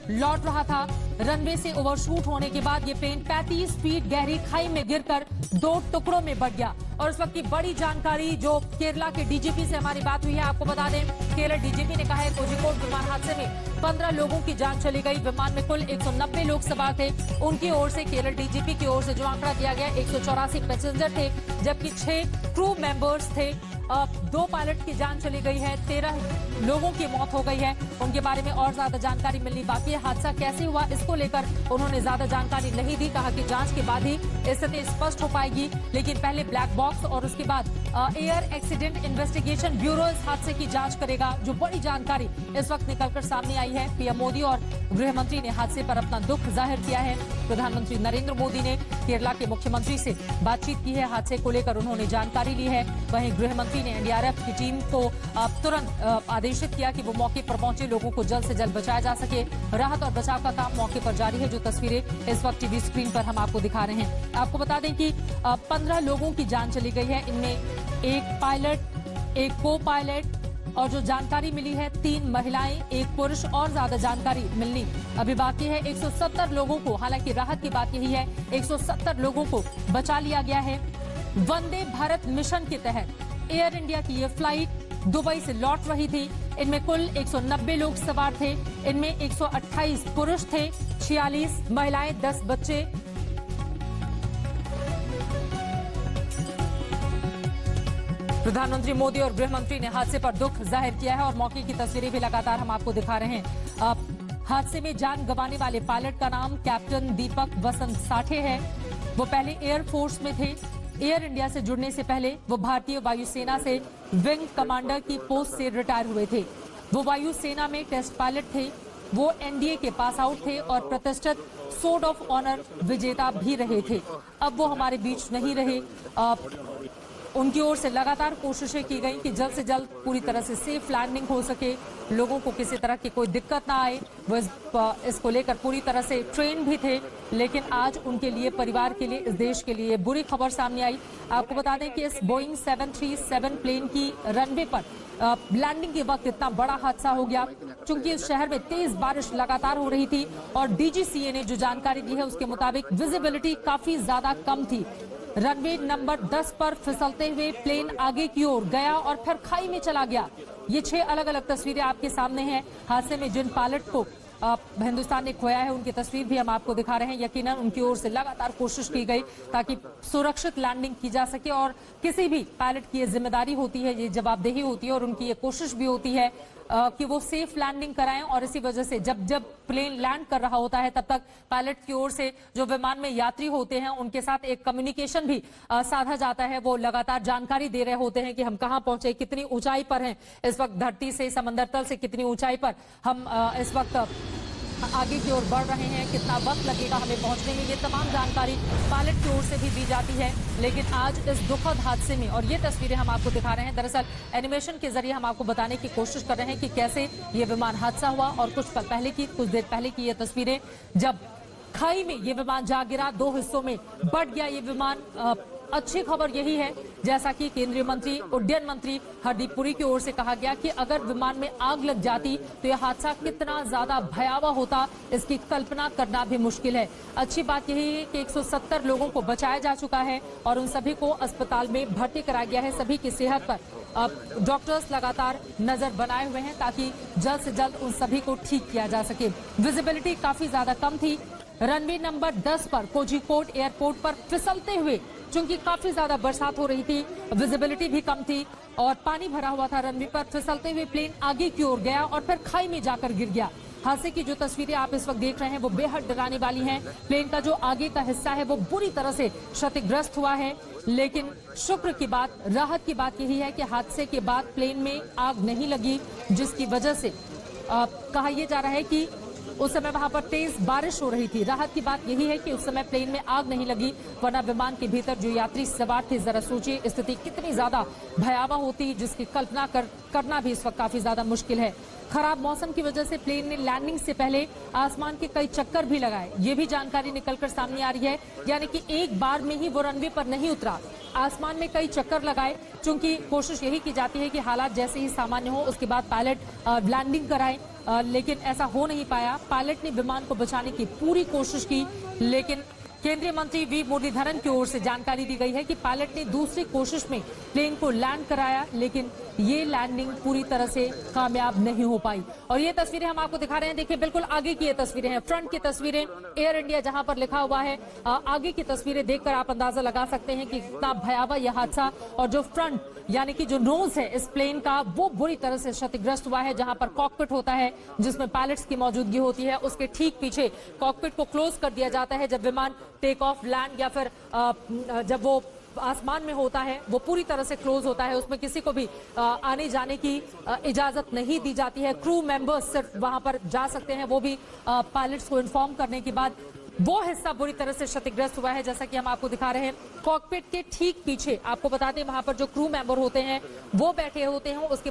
लौट रहा था। रनवे से ओवरशूट होने के बाद ये प्लेन 35 फीट गहरी खाई में गिरकर 2 टुकड़ों में बढ़ गया। और इस वक्त की बड़ी जानकारी जो केरला के डीजीपी से हमारी बात हुई है, आपको बता दें केरल डीजीपी ने कहा है कोझिकोड विमान हादसे में 15 लोगों की जान चली गई। विमान में कुल 190 लोग सवार थे। उनकी ओर से केरल डीजीपी की ओर से जो आंकड़ा दिया गया 184 पैसेंजर थे, जबकि 6 क्रू मेंबर्स थे। 2 पायलट की जान चली गई है, 13 लोगों की मौत हो गई है। उनके बारे में और ज्यादा जानकारी मिलनी बाकी है। हादसा कैसे हुआ इसको लेकर उन्होंने ज्यादा जानकारी नहीं दी। कहा कि जांच के बाद ही स्थिति स्पष्ट हो पाएगी, लेकिन पहले ब्लैक बॉक्स और उसके बाद एयर एक्सीडेंट इन्वेस्टिगेशन ब्यूरो इस हादसे की जांच करेगा। जो बड़ी जानकारी इस वक्त निकलकर सामने आई है, पीएम मोदी और गृह मंत्री ने हादसे पर अपना दुख जाहिर किया है। प्रधानमंत्री नरेंद्र मोदी ने केरला के मुख्यमंत्री से बातचीत की है। हादसे को लेकर उन्होंने जानकारी ली है। वहीं गृह मंत्री ने एनडीआरएफ की टीम को तुरंत आदेशित किया कि वो मौके पर पहुंचे, लोगों को जल्द से जल्द बचाया जा सके। राहत और बचाव का काम मौके पर जारी है। जो तस्वीरें इस वक्त टीवी स्क्रीन पर हम आपको दिखा रहे हैं। आपको बता दें कि 15 लोगों की जान चली गई है। इनमें एक पायलट, एक को पायलट और जो जानकारी मिली है 3 महिलाएं, 1 पुरुष और ज्यादा जानकारी मिलनी अभी बाकी है। 170 लोगों को, हालांकि राहत की बात यही है, 170 लोगों को बचा लिया गया है। वंदे भारत मिशन के तहत एयर इंडिया की ये फ्लाइट दुबई से लौट रही थी। इनमें कुल 190 लोग सवार थे। इनमें 128 पुरुष थे, 46 महिलाएं, 10 बच्चे। प्रधानमंत्री मोदी और गृह मंत्री ने हादसे पर दुख जाहिर किया है और मौके की तस्वीरें भी लगातार हम आपको दिखा रहे हैं। हादसे में जान गंवाने वाले पायलट का नाम कैप्टन दीपक वसंत साठे है। वो पहले एयरफोर्स में थे। एयर इंडिया से जुड़ने से पहले वो भारतीय वायुसेना से विंग कमांडर की पोस्ट से रिटायर हुए थे। वो वायुसेना में टेस्ट पायलट थे। वो एनडीए के पास आउट थे और प्रतिष्ठित सोर्ड ऑफ ऑनर विजेता भी रहे थे। अब वो हमारे बीच नहीं रहे। उनकी ओर से लगातार कोशिशें की गई कि जल्द से जल्द पूरी तरह से सेफ लैंडिंग हो सके, लोगों को किसी तरह की कोई दिक्कत ना आए। वो इसको लेकर पूरी तरह से ट्रेन भी थे, लेकिन आज उनके लिए, परिवार के लिए, इस देश के लिए बुरी खबर सामने आई। आपको बता दें कि इस बोइंग 737 प्लेन की रनवे पर लैंडिंग के वक्त इतना बड़ा हादसा हो गया क्योंकि इस शहर में तेज बारिश लगातार हो रही थी और डीजीसीए ने जो जानकारी दी है उसके मुताबिक विजिबिलिटी काफी ज्यादा कम थी। रनवे नंबर 10 पर फिसलते हुए प्लेन आगे की ओर गया और फिर खाई में चला गया। ये 6 अलग अलग तस्वीरें आपके सामने हैं। हादसे में जिन पायलट को हिंदुस्तान ने खोया है उनकी तस्वीर भी हम आपको दिखा रहे हैं। यकीनन उनकी ओर से लगातार कोशिश की गई ताकि सुरक्षित लैंडिंग की जा सके और किसी भी पायलट की ये जिम्मेदारी होती है, ये जवाबदेही होती है और उनकी ये कोशिश भी होती है कि वो सेफ लैंडिंग कराएं। और इसी वजह से जब प्लेन लैंड कर रहा होता है तब तक पायलट की ओर से जो विमान में यात्री होते हैं उनके साथ एक कम्युनिकेशन भी साधा जाता है। वो लगातार जानकारी दे रहे होते हैं कि हम कहां पहुंचे, कितनी ऊंचाई पर हैं इस वक्त, धरती से, समंदर तल से कितनी ऊंचाई पर हम इस वक्त आगे की ओर बढ़ रहे हैं, कितना वक्त लगेगा हमें पहुंचने में। ये तमाम जानकारी पायलट की ओर से भी दी जाती है। लेकिन आज इस दुखद हादसे में, और ये तस्वीरें हम आपको दिखा रहे हैं, दरअसल एनिमेशन के जरिए हम आपको बताने की कोशिश कर रहे हैं कि कैसे ये विमान हादसा हुआ। और कुछ देर पहले की ये तस्वीरें, जब खाई में ये विमान जा गिरा, 2 हिस्सों में बट गया ये विमान। अच्छी खबर यही है, जैसा कि केंद्रीय मंत्री, उड्डयन मंत्री हरदीप पुरी की ओर से कहा गया कि अगर विमान में आग लग जाती तो यह हादसा कितना ज्यादा भयावह होता, इसकी कल्पना करना भी मुश्किल है। अच्छी बात यही है कि 170 लोगों को बचाया जा चुका है और उन सभी को अस्पताल में भर्ती कराया गया है। सभी की सेहत पर डॉक्टर्स लगातार नजर बनाए हुए हैं ताकि जल्द से जल्द उन सभी को ठीक किया जा सके। विजिबिलिटी काफी ज्यादा कम थी। रनवे नंबर 10 पर कोझिकोड एयरपोर्ट पर फिसलते हुए, चूंकि काफी ज्यादा बरसात हो रही थी, विजिबिलिटी भी कम थी और पानी भरा हुआ था रनवे पर, फिसलते हुए प्लेन आगे की ओर गया और फिर खाई में जाकर गिर गया। हादसे की जो तस्वीरें आप इस वक्त देख रहे हैं वो बेहद डराने वाली हैं। प्लेन का जो आगे का हिस्सा है वो बुरी तरह से क्षतिग्रस्त हुआ है, लेकिन शुक्र की बात, राहत की बात यही है कि हादसे के बाद प्लेन में आग नहीं लगी, जिसकी वजह से कहा यह जा रहा है कि उस समय वहां पर तेज बारिश हो रही थी। राहत की बात यही है कि उस समय प्लेन में आग नहीं लगी, वरना विमान के भीतर जो यात्री सवार थे, जरा सोचिए स्थिति कितनी ज्यादा भयावह होती, जिसकी कल्पना करना भी इस वक्त काफी ज्यादा मुश्किल है। खराब मौसम की वजह से प्लेन ने लैंडिंग से पहले आसमान के कई चक्कर भी लगाए, ये भी जानकारी निकलकर सामने आ रही है। यानी कि एक बार में ही वो रनवे पर नहीं उतरा, आसमान में कई चक्कर लगाए, चूंकि कोशिश यही की जाती है कि हालात जैसे ही सामान्य हो उसके बाद पायलट लैंडिंग कराएं। लेकिन ऐसा हो नहीं पाया। पायलट ने विमान को बचाने की पूरी कोशिश की, लेकिन केंद्रीय मंत्री वी मुरलीधरन की ओर से जानकारी दी गई है कि पायलट ने दूसरी कोशिश में प्लेन को लैंड कराया, लेकिन ये लैंडिंग पूरी तरह से कामयाब नहीं हो पाई। और ये तस्वीरें हम आपको दिखा रहे हैं। देखिए, बिल्कुल आगे की ये तस्वीरें हैं, फ्रंट की तस्वीरें, एयर इंडिया जहां पर लिखा हुआ है। आगे की तस्वीरें देखकर आप अंदाजा लगा सकते हैं कि कितना भयावह यह हादसा। और जो फ्रंट यानी कि जो नोज है इस प्लेन का, वो बुरी तरह से क्षतिग्रस्त हुआ है। जहां पर कॉकपिट होता है जिसमें पायलट्स की मौजूदगी होती है, उसके ठीक पीछे कॉकपिट को क्लोज कर दिया जाता है। जब विमान टेक ऑफ, लैंड या फिर जब वो आसमान में होता है, वो पूरी तरह से क्लोज होता है। उसमें किसी को भी आने जाने की इजाजत नहीं दी जाती है। क्रू मेंबर्स सिर्फ वहां पर जा सकते हैं, वो भी पायलट्स को इन्फॉर्म करने के बाद। वो हिस्सा बुरी तरह से क्षतिग्रस्त हुआ है, जैसा कि हम आपको दिखा रहे हैं। कॉकपिट के ठीक पीछे आपको बता दें, वहां पर जो क्रू मेंबर होते हैं वो बैठे होते हैं। उसके